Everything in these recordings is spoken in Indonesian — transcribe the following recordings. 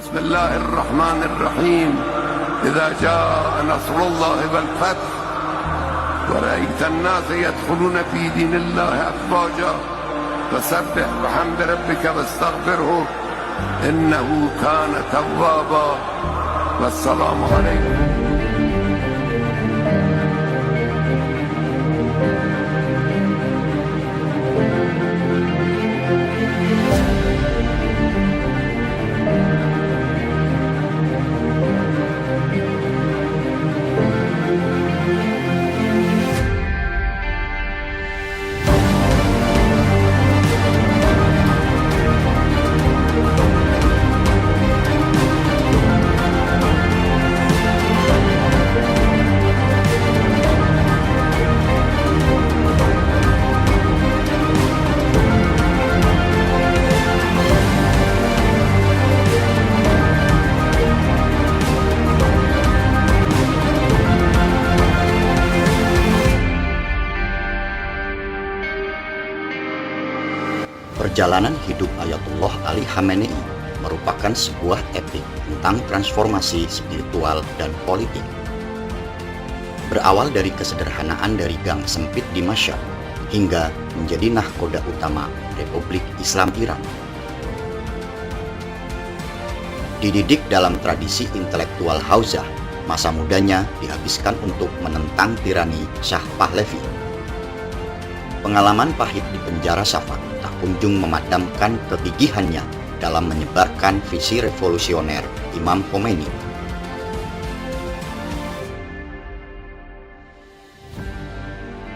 بسم الله الرحمن الرحيم إذا جاء نصر الله والفتح ورأيت الناس يدخلون في دين الله أفواجا فسبح بحمد ربك واستغفره إنه كان توابا والسلام عليكم. Perjalanan hidup Ayatullah Ali Khamenei merupakan sebuah epik tentang transformasi spiritual dan politik. Berawal dari kesederhanaan dari gang sempit di Mashhad hingga menjadi nahkoda utama Republik Islam Iran. Dididik dalam tradisi intelektual Hauzah, masa mudanya dihabiskan untuk menentang tirani Shah Pahlavi. Pengalaman pahit di penjara Safad tak kunjung memadamkan kegigihannya dalam menyebarkan visi revolusioner Imam Khomeini.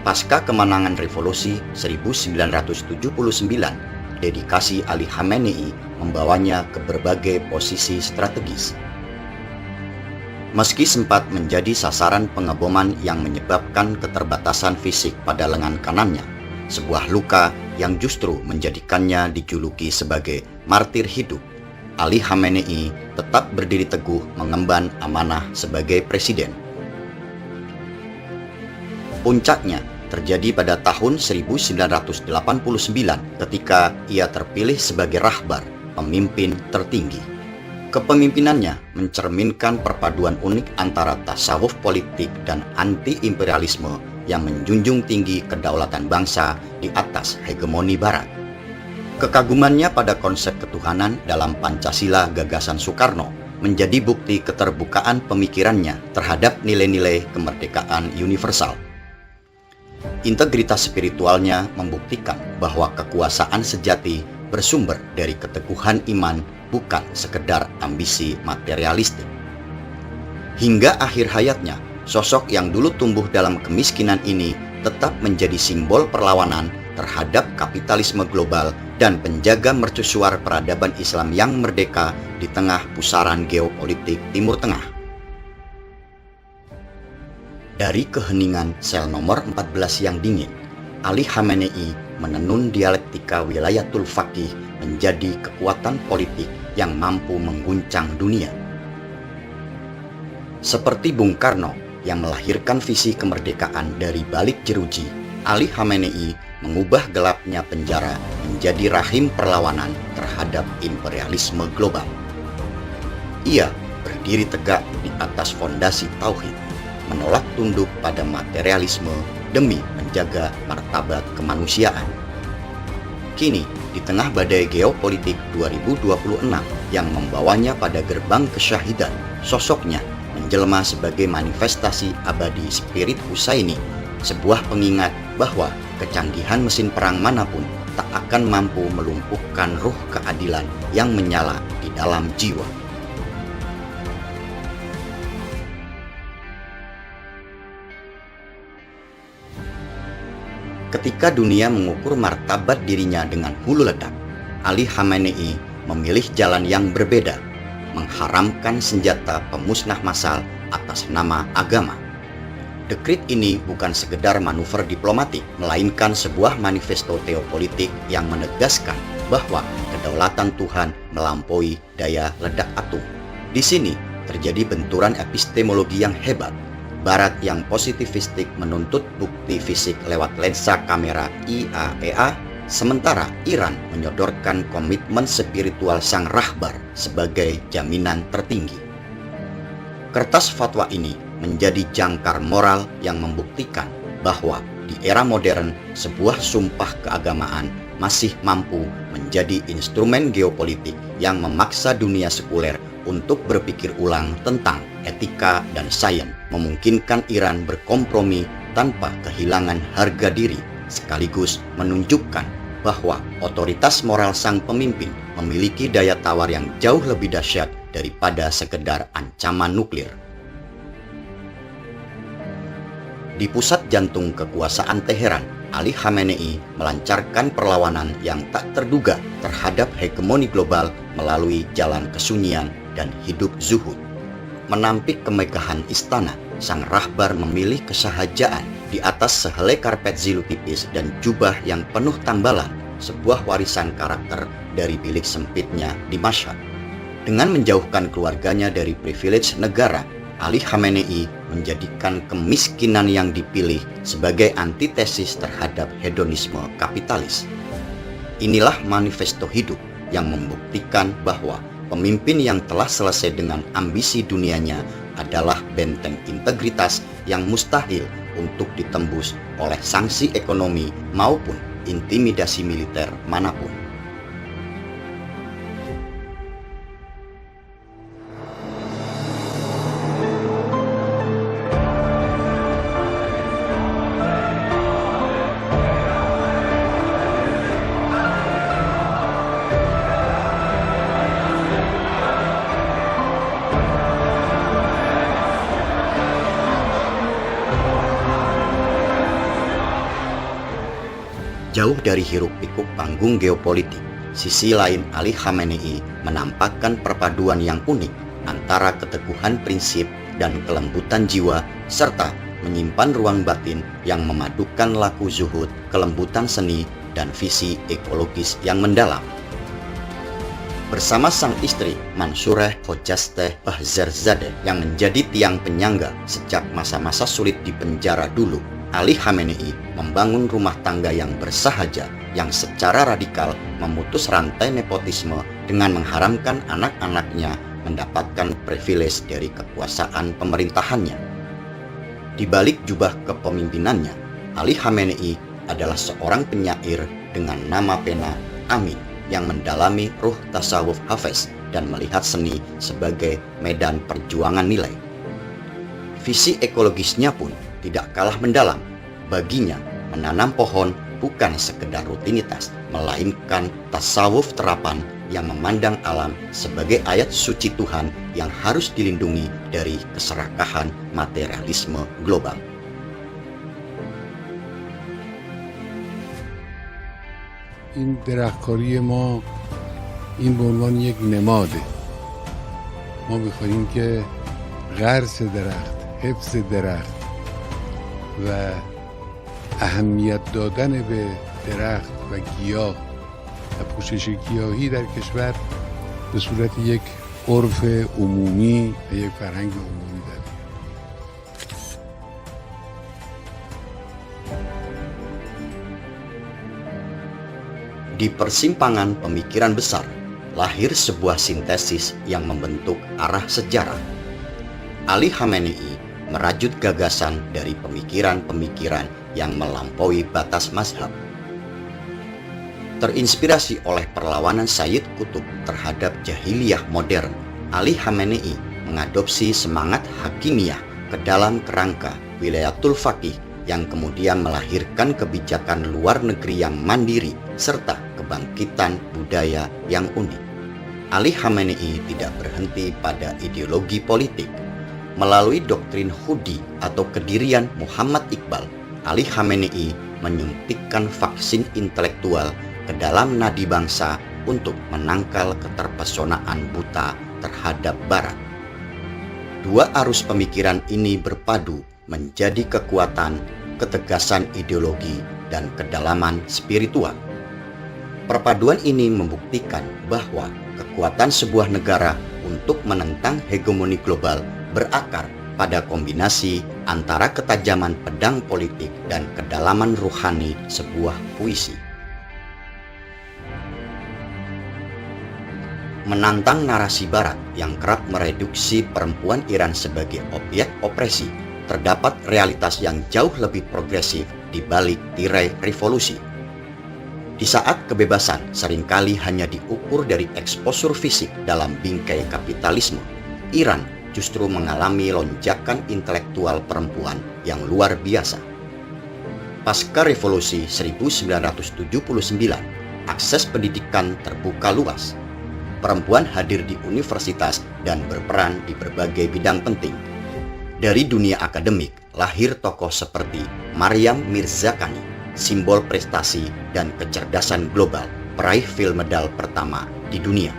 Pasca kemenangan revolusi 1979, dedikasi Ali Khamenei membawanya ke berbagai posisi strategis. Meski sempat menjadi sasaran pengeboman yang menyebabkan keterbatasan fisik pada lengan kanannya, sebuah luka yang justru menjadikannya dijuluki sebagai martir hidup, Ali Khamenei tetap berdiri teguh mengemban amanah sebagai presiden. Puncaknya terjadi pada tahun 1989 ketika ia terpilih sebagai rahbar, pemimpin tertinggi. Kepemimpinannya mencerminkan perpaduan unik antara tasawuf politik dan anti-imperialisme yang menjunjung tinggi kedaulatan bangsa di atas hegemoni Barat. Kekagumannya pada konsep ketuhanan dalam Pancasila gagasan Soekarno menjadi bukti keterbukaan pemikirannya terhadap nilai-nilai kemerdekaan universal. Integritas spiritualnya membuktikan bahwa kekuasaan sejati bersumber dari keteguhan iman, bukan sekedar ambisi materialistik. Hingga akhir hayatnya, sosok yang dulu tumbuh dalam kemiskinan ini tetap menjadi simbol perlawanan terhadap kapitalisme global dan penjaga mercusuar peradaban Islam yang merdeka di tengah pusaran geopolitik Timur Tengah. Dari keheningan sel nomor 14 yang dingin, Ali Khamenei menenun dialektika wilayatul faqih menjadi kekuatan politik yang mampu mengguncang dunia. Seperti Bung Karno yang melahirkan visi kemerdekaan dari balik jeruji, Ali Khamenei mengubah gelapnya penjara menjadi rahim perlawanan terhadap imperialisme global. Ia berdiri tegak di atas fondasi tauhid, menolak tunduk pada materialisme demi menjaga martabat kemanusiaan. Kini, di tengah badai geopolitik 2026 yang membawanya pada gerbang kesyahidan, sosoknya menjelma sebagai manifestasi abadi spirit Husaini, sebuah pengingat bahwa kecanggihan mesin perang manapun tak akan mampu melumpuhkan ruh keadilan yang menyala di dalam jiwa. Ketika dunia mengukur martabat dirinya dengan hulu ledak, Ali Khamenei memilih jalan yang berbeda, mengharamkan senjata pemusnah massal atas nama agama. Dekrit ini bukan sekedar manuver diplomatik, melainkan sebuah manifesto teopolitik yang menegaskan bahwa kedaulatan Tuhan melampaui daya ledak atom. Di sini terjadi benturan epistemologi yang hebat. Barat yang positivistik menuntut bukti fisik lewat lensa kamera IAEA, Sementara Iran menyodorkan komitmen spiritual sang rahbar sebagai jaminan tertinggi. Kertas fatwa ini menjadi jangkar moral yang membuktikan bahwa di era modern sebuah sumpah keagamaan masih mampu menjadi instrumen geopolitik yang memaksa dunia sekuler untuk berpikir ulang tentang etika dan sains, memungkinkan Iran berkompromi tanpa kehilangan harga diri, sekaligus menunjukkan bahwa otoritas moral sang pemimpin memiliki daya tawar yang jauh lebih dahsyat daripada sekedar ancaman nuklir. Di pusat jantung kekuasaan Teheran, Ali Khamenei melancarkan perlawanan yang tak terduga terhadap hegemoni global melalui jalan kesunyian dan hidup zuhud. Menampik kemegahan istana, sang rahbar memilih kesahajaan di atas sehelai karpet zilu tipis dan jubah yang penuh tambalan, sebuah warisan karakter dari bilik sempitnya di Mashhad. Dengan menjauhkan keluarganya dari privilege negara, Ali Khamenei menjadikan kemiskinan yang dipilih sebagai antitesis terhadap hedonisme kapitalis. Inilah manifesto hidup yang membuktikan bahwa pemimpin yang telah selesai dengan ambisi dunianya adalah benteng integritas yang mustahil untuk ditembus oleh sanksi ekonomi maupun intimidasi militer manapun. Jauh dari hiruk-pikuk panggung geopolitik, sisi lain Ali Khamenei menampakkan perpaduan yang unik antara keteguhan prinsip dan kelembutan jiwa, serta menyimpan ruang batin yang memadukan laku zuhud, kelembutan seni, dan visi ekologis yang mendalam. Bersama sang istri Mansureh Khojasteh Bahzarzadeh yang menjadi tiang penyangga sejak masa-masa sulit di penjara dulu, Ali Khamenei membangun rumah tangga yang bersahaja yang secara radikal memutus rantai nepotisme dengan mengharamkan anak-anaknya mendapatkan privilege dari kekuasaan pemerintahannya. Di balik jubah kepemimpinannya, Ali Khamenei adalah seorang penyair dengan nama pena Amin yang mendalami ruh tasawuf Hafiz dan melihat seni sebagai medan perjuangan nilai. Visi ekologisnya pun tidak kalah mendalam. Baginya, menanam pohon bukan sekedar rutinitas, melainkan tasawuf terapan yang memandang alam sebagai ayat suci Tuhan yang harus dilindungi dari keserakahan materialisme global. این درختکاری ما این به عنوان یک نماده. ما می‌خواهیم که غرس درخت، حفظ درخت و اهمیت دادن به درخت و گیاه و پوشش گیاهی در کشور به صورت یک عرف عمومی و یک فرهنگ عمومی در بیاد. Di persimpangan pemikiran besar, lahir sebuah sintesis yang membentuk arah sejarah. Ali Khamenei merajut gagasan dari pemikiran-pemikiran yang melampaui batas mazhab. Terinspirasi oleh perlawanan Sayyid Qutb terhadap jahiliyah modern, Ali Khamenei mengadopsi semangat hakimiyah ke dalam kerangka wilayatul faqih yang kemudian melahirkan kebijakan luar negeri yang mandiri serta kebangkitan budaya yang unik. Ali Khamenei tidak berhenti pada ideologi politik. Melalui doktrin Hudi atau kedirian Muhammad Iqbal, Ali Khamenei menyuntikkan vaksin intelektual ke dalam nadi bangsa untuk menangkal keterpesonaan buta terhadap Barat. Dua arus pemikiran ini berpadu menjadi kekuatan, ketegasan ideologi, dan kedalaman spiritual. Perpaduan ini membuktikan bahwa kekuatan sebuah negara untuk menentang hegemoni global berakar pada kombinasi antara ketajaman pedang politik dan kedalaman ruhani sebuah puisi. menantang narasi Barat yang kerap mereduksi perempuan Iran sebagai objek opresi, terdapat realitas yang jauh lebih progresif di balik tirai revolusi. Di saat kebebasan seringkali hanya diukur dari eksposur fisik dalam bingkai kapitalisme, Iran justru mengalami lonjakan intelektual perempuan yang luar biasa. Pasca revolusi 1979, akses pendidikan terbuka luas. Perempuan hadir di universitas dan berperan di berbagai bidang penting. Dari dunia akademik, lahir tokoh seperti Maryam Mirzakhani, simbol prestasi dan kecerdasan global, peraih film medal pertama di dunia.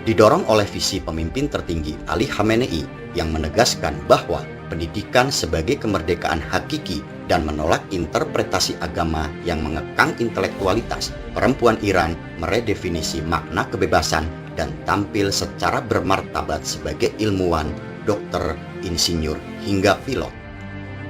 Didorong oleh visi pemimpin tertinggi Ali Khamenei yang menegaskan bahwa pendidikan sebagai kemerdekaan hakiki dan menolak interpretasi agama yang mengekang intelektualitas, perempuan Iran meredefinisi makna kebebasan dan tampil secara bermartabat sebagai ilmuwan, dokter, insinyur, hingga pilot.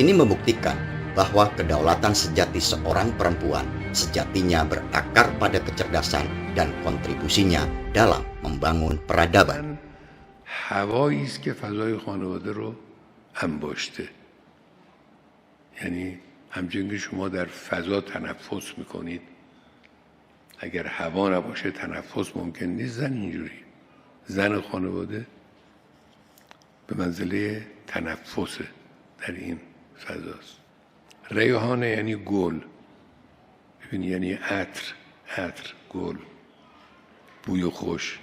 Ini membuktikan bahwa kedaulatan sejati seorang perempuan sejatinya berakar pada kecerdasan dan kontribusinya dalam membangun peradaban. هوایی است که فضای خانواده رو انباشته. یعنی همچنین که شما در فضا تنفس میکنید، اگر هوا نباشه تنفس ممکن نیست. زن اینجوری، زن خانواده به منزله تنفسه در این فضاست. ریحانه یعنی گل، ببین یعنی عطر گل، بوی خوش،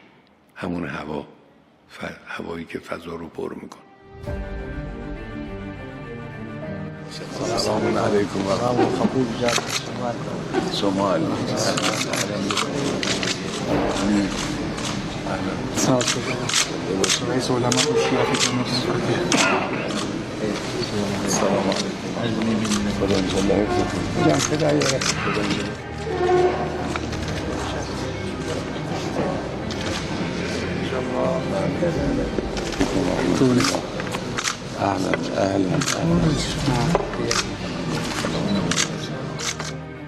همون هوایی که فضا رو پر میکنه. سلام علیکم و شمال. رئيس علماء الشيعة في تونس.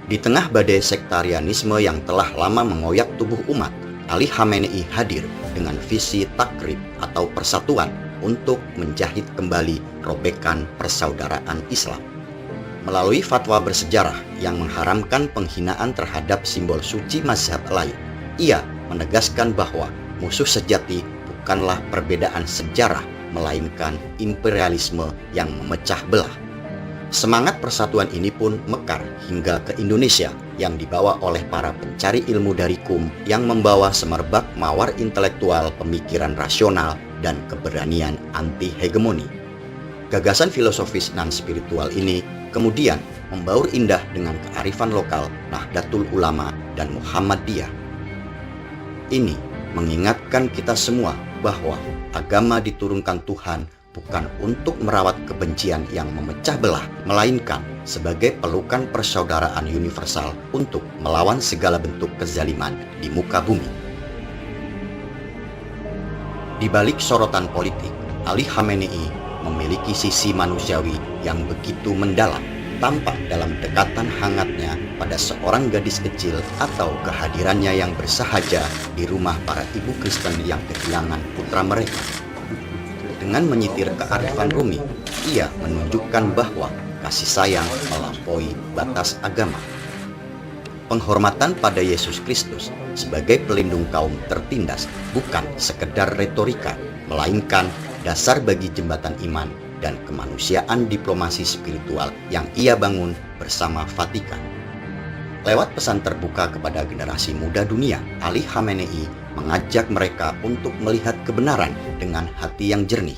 Di tengah badai sektarianisme yang telah lama mengoyak tubuh umat, Ali Khamenei hadir dengan visi takrib atau persatuan untuk menjahit kembali robekan persaudaraan Islam. Melalui fatwa bersejarah yang mengharamkan penghinaan terhadap simbol suci mazhab lain, ia menegaskan bahwa musuh sejati bukanlah perbedaan sejarah, melainkan imperialisme yang memecah belah. Semangat persatuan ini pun mekar hingga ke Indonesia yang dibawa oleh para pencari ilmu dari KUM yang membawa semerbak mawar intelektual pemikiran rasional dan keberanian anti-hegemoni. Gagasan filosofis dan spiritual ini kemudian membaur indah dengan kearifan lokal Nahdlatul Ulama dan Muhammadiyah. Ini mengingatkan kita semua bahwa agama diturunkan Tuhan bukan untuk merawat kebencian yang memecah belah, melainkan sebagai pelukan persaudaraan universal untuk melawan segala bentuk kezaliman di muka bumi. Di balik sorotan politik, Ali Khamenei memiliki sisi manusiawi yang begitu mendalam, tampak dalam dekatan hangatnya pada seorang gadis kecil atau kehadirannya yang bersahaja di rumah para ibu Kristen yang kehilangan putra mereka. Dengan menyitir kearifan Rumi, ia menunjukkan bahwa kasih sayang melampaui batas agama. Penghormatan pada Yesus Kristus sebagai pelindung kaum tertindas bukan sekedar retorika, melainkan dasar bagi jembatan iman dan kemanusiaan diplomasi spiritual yang ia bangun bersama Vatikan. Lewat pesan terbuka kepada generasi muda dunia, Ali Khamenei mengajak mereka untuk melihat kebenaran dengan hati yang jernih,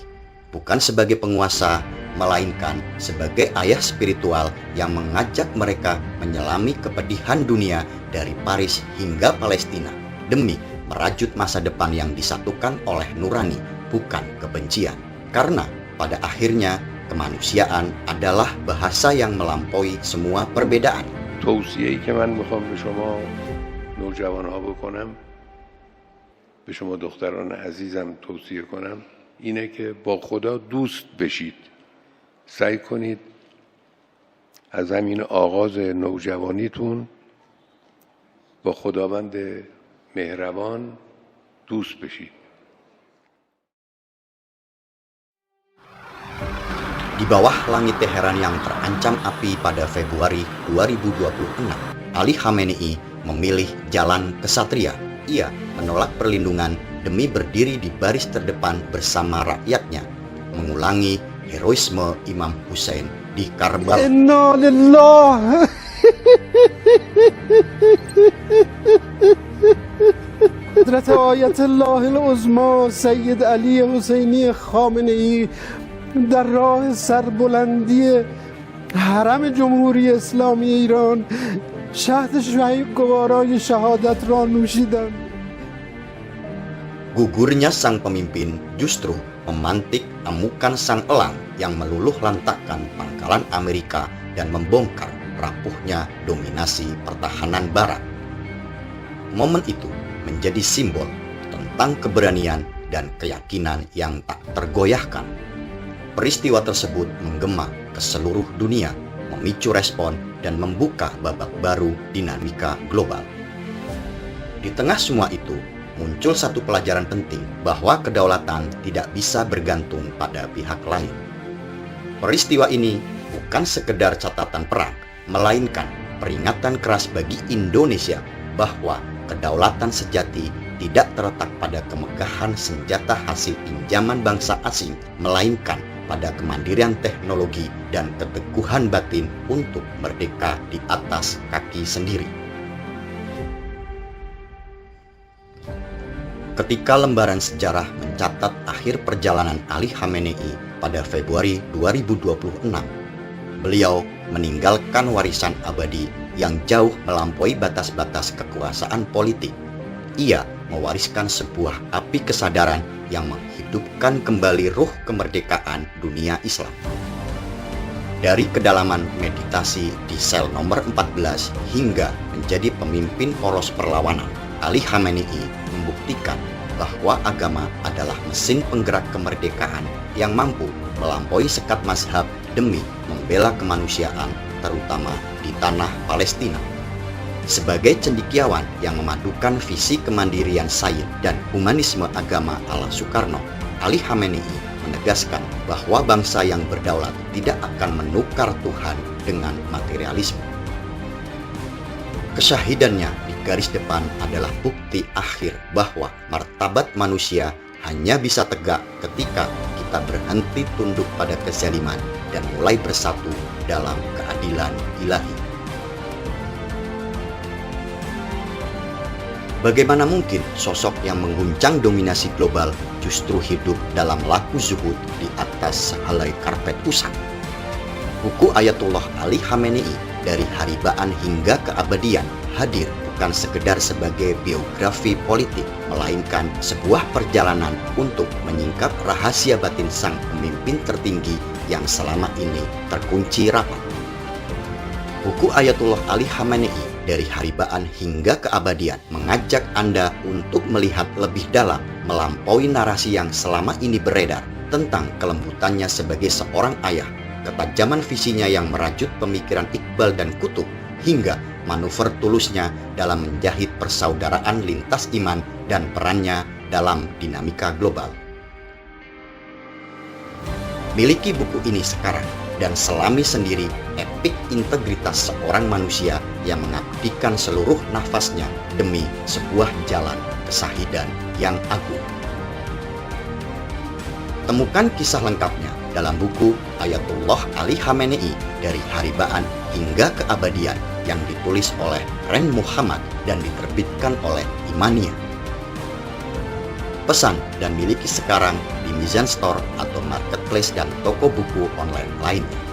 bukan sebagai penguasa, melainkan sebagai ayah spiritual yang mengajak mereka menyelami kepedihan dunia dari Paris hingga Palestina demi merajut masa depan yang disatukan oleh nurani, bukan kebencian. Karena pada akhirnya kemanusiaan adalah bahasa yang melampaui semua perbedaan. توصیه‌ای که من میخوام به شما نوجوان‌ها بکنم، به شما دختران عزیزم توصیه کنم، اینه که با خدا دوست بشید. سعی کنید از همین آغاز نوجوانیتون با خداوند مهربان دوست بشید. Di bawah langit Teheran yang terancam api pada Februari 2026, Ali Khamenei memilih jalan kesatria. Ia menolak perlindungan demi berdiri di baris terdepan bersama rakyatnya, mengulangi heroisme Imam Hussein di Karbala. Inna lillah. حضرت آیت الله العظما سید علی حسینی خامنه‌ای در راه سربلندی حرم جمهوری اسلامی ایران شهد گوارای شهادت را نوشیدند. Gugurnya sang pemimpin justru memantik amukan sang elang yang meluluh lantakkan pangkalan Amerika dan membongkar rapuhnya dominasi pertahanan Barat. Momen itu menjadi simbol tentang keberanian dan keyakinan yang tak tergoyahkan. Peristiwa tersebut menggema ke seluruh dunia, memicu respon dan membuka babak baru dinamika global. Di tengah semua itu, muncul satu pelajaran penting bahwa kedaulatan tidak bisa bergantung pada pihak lain. Peristiwa ini bukan sekedar catatan perang, melainkan peringatan keras bagi Indonesia bahwa kedaulatan sejati tidak terletak pada kemegahan senjata hasil pinjaman bangsa asing, melainkan pada kemandirian teknologi dan keteguhan batin untuk merdeka di atas kaki sendiri. Ketika lembaran sejarah mencatat akhir perjalanan Ali Khamenei pada Februari 2026, beliau meninggalkan warisan abadi yang jauh melampaui batas-batas kekuasaan politik. Ia mewariskan sebuah api kesadaran yang menghidupkan kembali ruh kemerdekaan dunia Islam. Dari kedalaman meditasi di sel nomor 14 hingga menjadi pemimpin poros perlawanan, Ali Khamenei membuktikan bahwa agama adalah mesin penggerak kemerdekaan yang mampu melampaui sekat mazhab demi membela kemanusiaan, terutama di tanah Palestina. Sebagai cendekiawan yang memadukan visi kemandirian Sayyid dan humanisme agama ala Soekarno, Ali Khamenei menegaskan bahwa bangsa yang berdaulat tidak akan menukar Tuhan dengan materialisme. Kesyahidannya di garis depan adalah bukti akhir bahwa martabat manusia hanya bisa tegak ketika kita berhenti tunduk pada kezaliman dan mulai bersatu dalam keadilan ilahi. Bagaimana mungkin sosok yang mengguncang dominasi global justru hidup dalam laku zuhud di atas sehelai karpet usang? Buku Ayatullah Ali Khamenei dari Haribaan hingga Keabadian hadir bukan sekedar sebagai biografi politik, melainkan sebuah perjalanan untuk menyingkap rahasia batin sang pemimpin tertinggi yang selama ini terkunci rapat. Buku Ayatullah Ali Khamenei dari Haribaan hingga Keabadian mengajak Anda untuk melihat lebih dalam, melampaui narasi yang selama ini beredar tentang kelembutannya sebagai seorang ayah, ketajaman visinya yang merajut pemikiran Iqbal dan Kutub, hingga manuver tulusnya dalam menjahit persaudaraan lintas iman dan perannya dalam dinamika global. Miliki buku ini sekarang dan selami sendiri epik integritas seorang manusia yang mengabdikan seluruh nafasnya demi sebuah jalan kesahidan yang agung. Temukan kisah lengkapnya dalam buku Ayatullah Ali Khamenei dari Haribaan hingga Keabadian yang ditulis oleh Ren Muhammad dan diterbitkan oleh Imania. Pesan dan miliki sekarang di Mizan Store atau marketplace dan toko buku online lainnya.